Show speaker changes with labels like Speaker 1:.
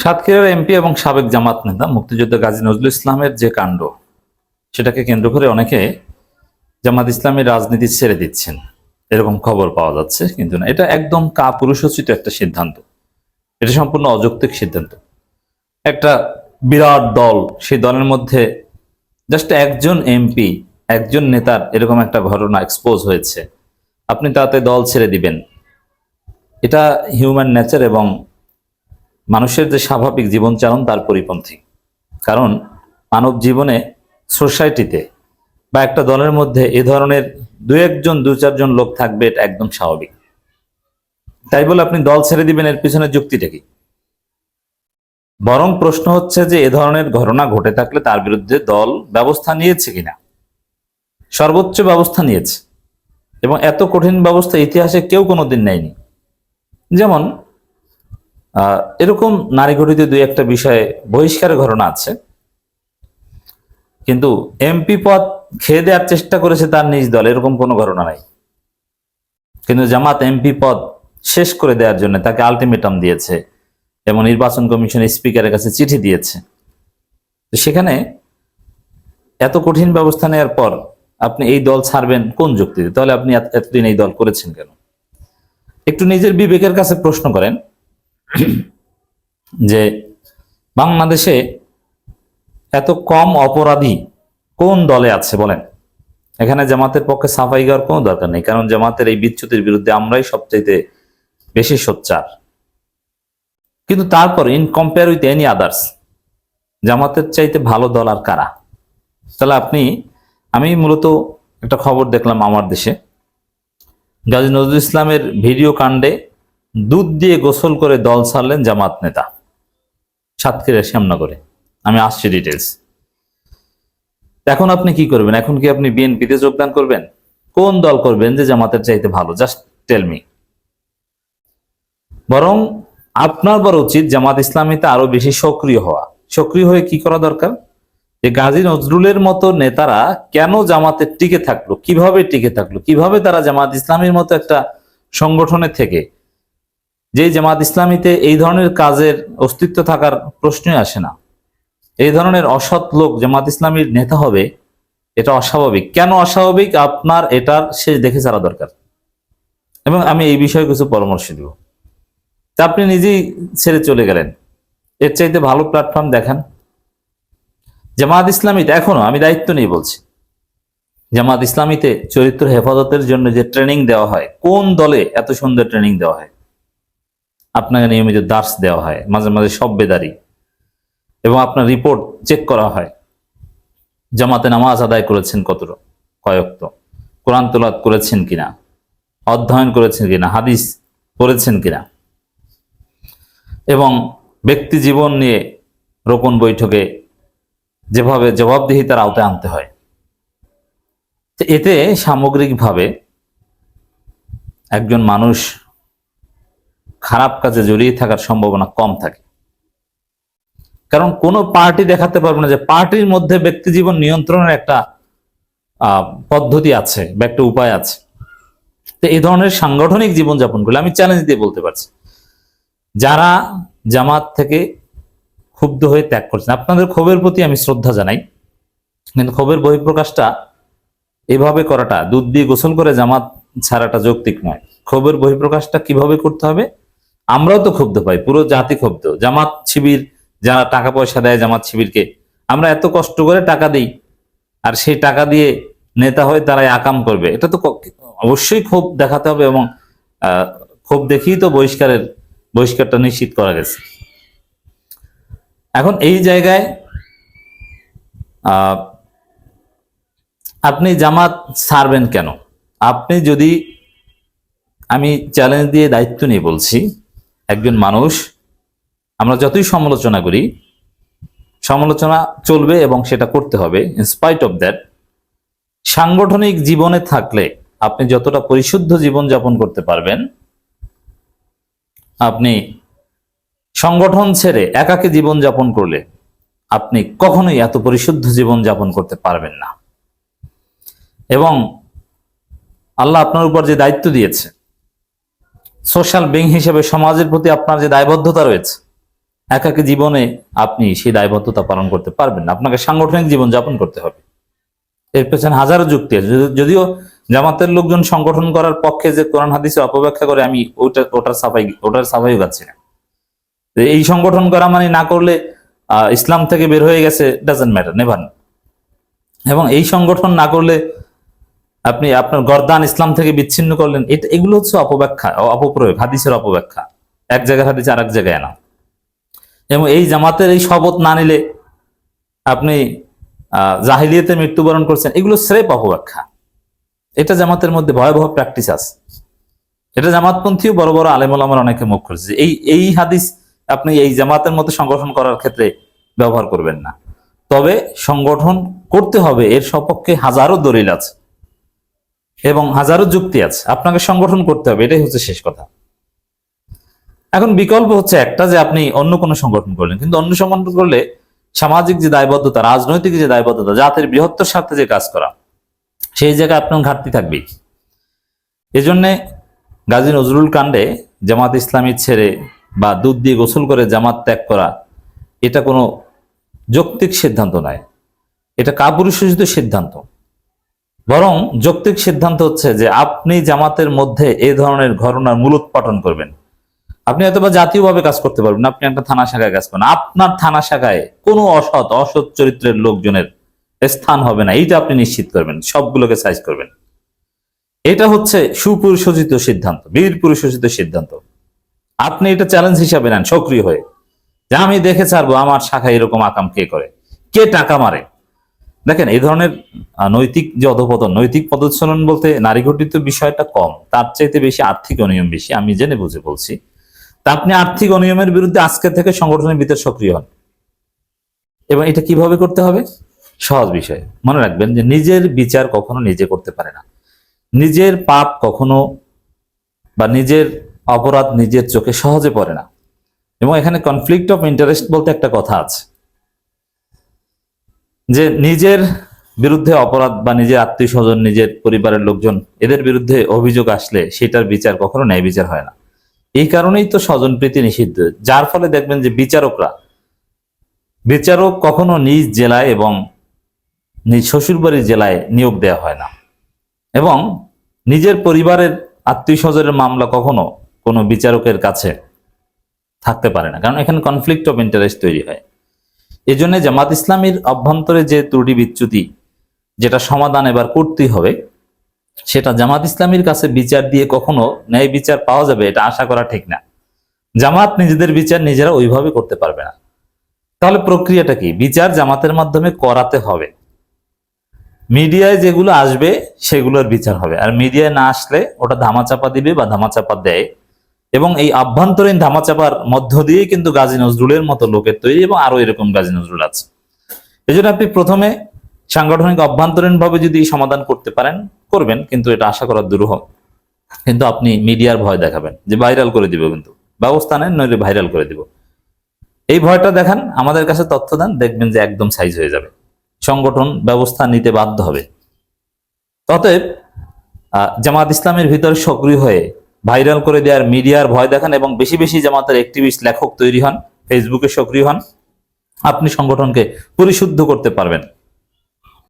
Speaker 1: সাতক্ষীরার এমপি এবং সাবেক জামাত নেতা মুক্তিযোদ্ধা গাজী নজরুল ইসলামের যে কাণ্ড, সেটাকে কেন্দ্র করে অনেকে জামাত ইসলামের রাজনীতি ছেড়ে দিচ্ছেন, এরকম খবর পাওয়া যাচ্ছে। কিন্তু না, এটা একদম কাপুরুষোচিত একটা সিদ্ধান্ত। এটা সম্পূর্ণ অযৌক্তিক সিদ্ধান্ত। একটা বিরাট দল, সেই দলের মধ্যে জাস্ট একজন এমপি, একজন নেতার এরকম একটা ঘটনা এক্সপোজ হয়েছে, আপনি তাতে দল ছেড়ে দিবেন? এটা হিউম্যান নেচার এবং মানুষের যে স্বাভাবিক জীবনচারণ তার পরিপন্থী। কারণ মানব জীবনে, সোসাইটিতে বা একটা দলের মধ্যে এ ধরনের দু চারজন লোক থাকবে, এটা একদম স্বাভাবিক। তাই বলে আপনি দল ছেড়ে দিবেন, এর পিছনে যুক্তিটা কি? বরং প্রশ্ন হচ্ছে যে এ ধরনের ঘটনা ঘটে থাকলে তার বিরুদ্ধে দল ব্যবস্থা নিয়েছে কিনা। সর্বোচ্চ ব্যবস্থা নিয়েছে, এবং এত কঠিন ব্যবস্থা ইতিহাসে কেউ কোনোদিন নেয়নি। যেমন এরকম নারী ঘটিত দুই একটা বিষয়ে বহিষ্কারের ঘটনা আছে, কিন্তু এমপি পদ খেয়ে দেওয়ার চেষ্টা করেছে তার নিজ দল, এরকম কোনো ঘটনা নাই। কিন্তু জামাত এমপি পদ শেষ করে দেওয়ার জন্য তাকে আলটিমেটাম দিয়েছে এবং নির্বাচন কমিশনের স্পিকারের কাছে চিঠি দিয়েছে। তো সেখানে এত কঠিন ব্যবস্থা নেওয়ার পর আপনি এই দল ছাড়বেন কোন যুক্তিতে? তাহলে আপনি এতদিন এই দল করেছেন কেন? একটু নিজের বিবেকের কাছে প্রশ্ন করেন যে বাংলাদেশে এত কম অপরাধী কোন দলে আছে বলেন? এখানে জামাতের পক্ষে সাফাই গাওয়ার কোনো দরকার নেই, কারণ জামাতের এই বিচ্যুতির বিরুদ্ধে আমরাই সবচাইতে বেশি সোচ্চার। কিন্তু তারপর in compare with any others, জামাতের চাইতে ভালো দল আর কারা? তাহলে আমি মূলত একটা খবর দেখলাম আমার দেশে, গাজী নজরুল ইসলামের ভিডিও কাণ্ডে দুধ দিয়ে গোসল করে দল ছাড়লেন জামাত নেতা সাতক্ষীরার শ্যামনগরে। আমি আসছি ডিটেলস। এখন আপনি কি করবেন? এখন কি আপনি বিএনপিতে যোগদান করবেন? কোন দল করবেন যে জামাতের চাইতে ভালো? Just tell me. বরং আপনার বড় উচিত জামাত ইসলামীতে আরো বেশি সক্রিয় হওয়া। সক্রিয় হয়ে কি করা দরকার? যে গাজী নজরুলের মতো নেতারা কেন জামাতে টিকে থাকলো, কিভাবে টিকে থাকলো, কিভাবে তারা জামাত ইসলামীর মতো একটা সংগঠনে থেকে, যে জামাত ইসলামীতে এই ধরনের কাজের অস্তিত্ব থাকার প্রশ্নই আসে না, এই ধরনের অসৎ লোক জামাত ইসলামীর নেতা হবে, এটা অস্বাভাবিক। কেন অস্বাভাবিক? আপনার এটার শেষ দেখে ছাড়া দরকার, এবং আমি এই বিষয়ে কিছু পরামর্শ দিব। তা আপনি নিজেই ছেড়ে চলে গেলেন, এর চাইতে ভালো প্ল্যাটফর্ম দেখান। জামাত ইসলামীতে এখনো, আমি দায়িত্ব নিয়ে বলছি, জামাত ইসলামীতে চরিত্র হেফাজতের জন্য যে ট্রেনিং দেওয়া হয়, কোন দলে এত সুন্দর ট্রেনিং দেওয়া হয়? আপনাকে নিয়মিত দার্স দেওয়া হয়, মাঝে মাঝে সব্বেদারি, এবং আপনার রিপোর্ট চেক করা হয়। জামাতে নামাজ আদায় করেছেন কয়েকত, কোরআন তেলাওয়াত করেছেন কিনা, অধ্যয়ন করেছেন কিনা, হাদিস পড়েছেন কিনা, এবং ব্যক্তি জীবন নিয়ে রোপণ বৈঠকে যেভাবে জবাবদিহিতার আওতায় আনতে হয়। এতে সামগ্রিকভাবে একজন মানুষ খারাপ কাজে জড়িয়ে থাকার সম্ভাবনা কম থাকে। কারণ কোনো পার্টি দেখাতে পারবে না যে পার্টির মধ্যে ব্যক্তি জীবন নিয়ন্ত্রণের একটা পদ্ধতি আছে বা একটা উপায় আছে। তো এই ধরনের সাংগঠনিক জীবনযাপন করলে আমি চ্যালেঞ্জ দিয়ে বলতে পারছি, যারা জামাত থেকে ক্ষুব্ধ হয়ে ত্যাগ করছেন, আপনাদের ক্ষোভের প্রতি আমি শ্রদ্ধা জানাই, কিন্তু ক্ষোভের বহিঃপ্রকাশটা এভাবে করাটা, দুধ দিয়ে গোসল করে জামাত ছাড়াটা যৌক্তিক নয়। ক্ষোভের বহিঃপ্রকাশটা কিভাবে করতে হবে? আমরাও তো ক্ষুব্ধ পাই, পুরো জাতি ক্ষুব্ধ। জামাত শিবির যারা টাকা পয়সা দেয় জামাত শিবিরকে, আমরা এত কষ্ট করে টাকা দিই, আর সেই টাকা দিয়ে নেতা হয়ে তারাই আকাম করবে, এটা তো অবশ্যই ক্ষোভ দেখাতে হবে, এবং ক্ষোভ দেখিয়ে তো বহিষ্কারটা নিশ্চিত করা গেছে। এখন এই জায়গায় আপনি জামাত ছাড়বেন কেন? আপনি যদি, আমি চ্যালেঞ্জ দিয়ে দায়িত্ব নিয়ে বলছি, একজন মানুষ, আমরা যতই সমালোচনা করি, সমালোচনা চলবে এবং সেটা করতে হবে। ইনস্পাইট অফ দ্যাট, সাংগঠনিক জীবনে থাকলে আপনি যতটা পরিশুদ্ধ জীবন যাপন করতে পারবেন, আপনি সংগঠন ছেড়ে একাকী জীবন যাপন করলে আপনি কখনোই এত পরিশুদ্ধ জীবন যাপন করতে পারবেন না। এবং আল্লাহ আপনার উপর যে দায়িত্ব দিয়েছে, সোশ্যাল বিং হিসেবে সমাজের প্রতি আপনার যে দায়বদ্ধতা রয়েছে, একাকী জীবনে আপনি সেই দায়বদ্ধতা পালন করতে পারবেন না, আপনাকে সাংগঠনিক জীবন যাপন করতে হবে। এর পেছনে হাজারো যুক্তি আছে। যদিও জামাতের লোকজন সংগঠন করার পক্ষে যে কোরআন হাদিসের অপব্যাখ্যা করে, আমি ওটার সাফাই গাচ্ছি না। এই সংগঠন করা মানে না করলে ইসলাম থেকে বের হয়ে গেছে, ডাজন্ট ম্যাটার, নেভার। এবং এই সংগঠন না করলে আপনি আপনার গর্দান ইসলাম থেকে বিচ্ছিন্ন করলেন, এগুলো হচ্ছে অপব্যাখ্যা, অপপ্রয়োগ, হাদিসের অপব্যাখ্যা। এক জায়গায় হাদিস আর এক জায়গায় না। এবং এই জামাতের এই শপথ না নিলে আপনি জাহিলিয়াতে মৃত্যুবরণ করছেন, এগুলো স্রেফ অপব্যাখ্যা। এটা জামাতের মধ্যে ভয়াবহ প্র্যাকটিস আছে। এটা জামাতপন্থীও বড় বড় আলেম ওলামার অনেকে মুখ করেছে। এই হাদিস আপনি এই জামাতের মতো সংগঠন করার ক্ষেত্রে ব্যবহার করবেন না। তবে সংগঠন করতে হবে, এর সপক্ষে হাজারো দলিল আছে এবং হাজারো যুক্তি আছে। আপনাকে সংগঠন করতে হবে, এটাই হচ্ছে শেষ কথা। এখন বিকল্প হচ্ছে একটা, যে আপনি অন্য কোনো সংগঠন করলেন, কিন্তু অন্য সংগঠন করলে সামাজিক যে দায়বদ্ধতা, রাজনৈতিক যে দায়বদ্ধতা, জাতির বৃহত্তর স্বার্থে যে কাজ করা, সেই জায়গায় আপনার ঘাটতি থাকবেই। এজন্যে গাজী নজরুল কাণ্ডে জামাত ইসলামী ছেড়ে বা দুধ দিয়ে গোসল করে জামাত ত্যাগ করা, এটা কোনো যৌক্তিক সিদ্ধান্ত নয়, এটা কাপুরুষোচিত সিদ্ধান্ত। বরং যৌক্তিক সিদ্ধান্ত হচ্ছে যে আপনি জামাতের মধ্যে এই ধরনের ঘটনার মূলোৎপাটন করবেন। আপনি হয়তোবা জাতীয়ভাবে কাজ করতে পারবেন, আপনি একটা থানা শাখায় কাজ করেন, আপনার থানা শাখায় কোনো অসৎ চরিত্রের লোকজনের স্থান হবে না, এইটা আপনি নিশ্চিত করবেন, সবগুলোকে সাইজ করবেন। এটা হচ্ছে সুপুরুষোচিত সিদ্ধান্ত, বীর পুরুষোচিত সিদ্ধান্ত। আপনি এটা চ্যালেঞ্জ হিসাবে নেন সক্রিয় হয়ে, যে আমি দেখে ছাড়বো আমার শাখায় এরকম আকাম কে করে, কে টাকা মারে। দেখেন, এই ধরনের নৈতিক যে অধপতন, নৈতিক পদচ্যলন বলতে নারী ঘটিত বিষয়টা কম, তার চাইতে বেশি আর্থিক অনিয়ম বেশি, আমি জেনে বুঝে বলছি। তা আপনি আর্থিক অনিয়মের বিরুদ্ধে আজকে থেকে সংগঠনের ভিতরে সক্রিয় হন। এবং এটা কিভাবে করতে হবে? সহজ বিষয়। মনে রাখবেন যে নিজের বিচার কখনো নিজে করতে পারে না, নিজের পাপ কখনো বা নিজের অপরাধ নিজের চোখে সহজে পড়ে না। এবং এখানে কনফ্লিক্ট অফ ইন্টারেস্ট বলতে একটা কথা আছে, যে নিজের বিরুদ্ধে অপরাধ বা নিজের আত্মীয় স্বজন, নিজের পরিবারের লোকজন, এদের বিরুদ্ধে অভিযোগ আসলে সেটার বিচার কখনো ন্যায় বিচার হয় না। এই কারণেই তো স্বজনপ্রীতি নিষিদ্ধ, যার ফলে দেখবেন যে বিচারক কখনো নিজ জেলায় এবং নিজ শ্বশুরবাড়ির জেলায় নিয়োগ দেওয়া হয় না। এবং নিজের পরিবারের আত্মীয় স্বজনের মামলা কখনো কোনো বিচারকের কাছে থাকতে পারে না, কারণ এখানে কনফ্লিক্ট অফ ইন্টারেস্ট তৈরি হয়। এই জন্য জামাত ইসলামীর অভ্যন্তরে যে ত্রুটি বিচ্যুতি, যেটা সমাধান এবার করতেই হবে, সেটা জামাত ইসলামীর কাছে বিচার দিয়ে কখনো ন্যায় বিচার পাওয়া যাবে এটা আশা করা ঠিক না। জামাত নিজেদের বিচার নিজেরা ওইভাবে করতে পারবে না। তাহলে প্রক্রিয়াটা কি? বিচার জামাতের মাধ্যমে করাতে হবে। মিডিয়ায় যেগুলো আসবে সেগুলোর বিচার হবে, আর মিডিয়ায় না আসলে ওটা ধামাচাপা দিবে বা ধামাচাপা দেয়। এবং এই আভ্যন্তরীণ ধামাচাপার মধ্য দিয়ে কিন্তু গাজী নজরুলের মতো লোকের তৈরি, এবং আরো এরকম গাজী নজরুল আছে। এই জন্য আপনি প্রথমে সাংগঠনিক অভ্যন্তরীণ ভাবে যদি সমাধান করতে পারেন করবেন, কিন্তু এটা আশা করা দুরূহ। কিন্তু আপনি মিডিয়ার ভয় দেখাবেন যে ভাইরাল করে দিব, কিন্তু ব্যবস্থা নেন নইলে ভাইরাল করে দিব, এই ভয়টা দেখান, আমাদের কাছে তথ্য দেন, দেখবেন যে একদম সাইজ হয়ে যাবে, সংগঠন ব্যবস্থা নিতে বাধ্য হবে। অতএব জামাত ইসলামের ভিতরে সক্রিয় হয়ে ভাইরাল করে দেওয়ার মিডিয়ার ভয় দেখান, এবং বেশি বেশি জামাতের অ্যাক্টিভিস্ট লেখক তৈরি হন, ফেসবুকে সক্রিয় হন, আপনি সংগঠনকে পরিশুদ্ধ করতে পারবেন।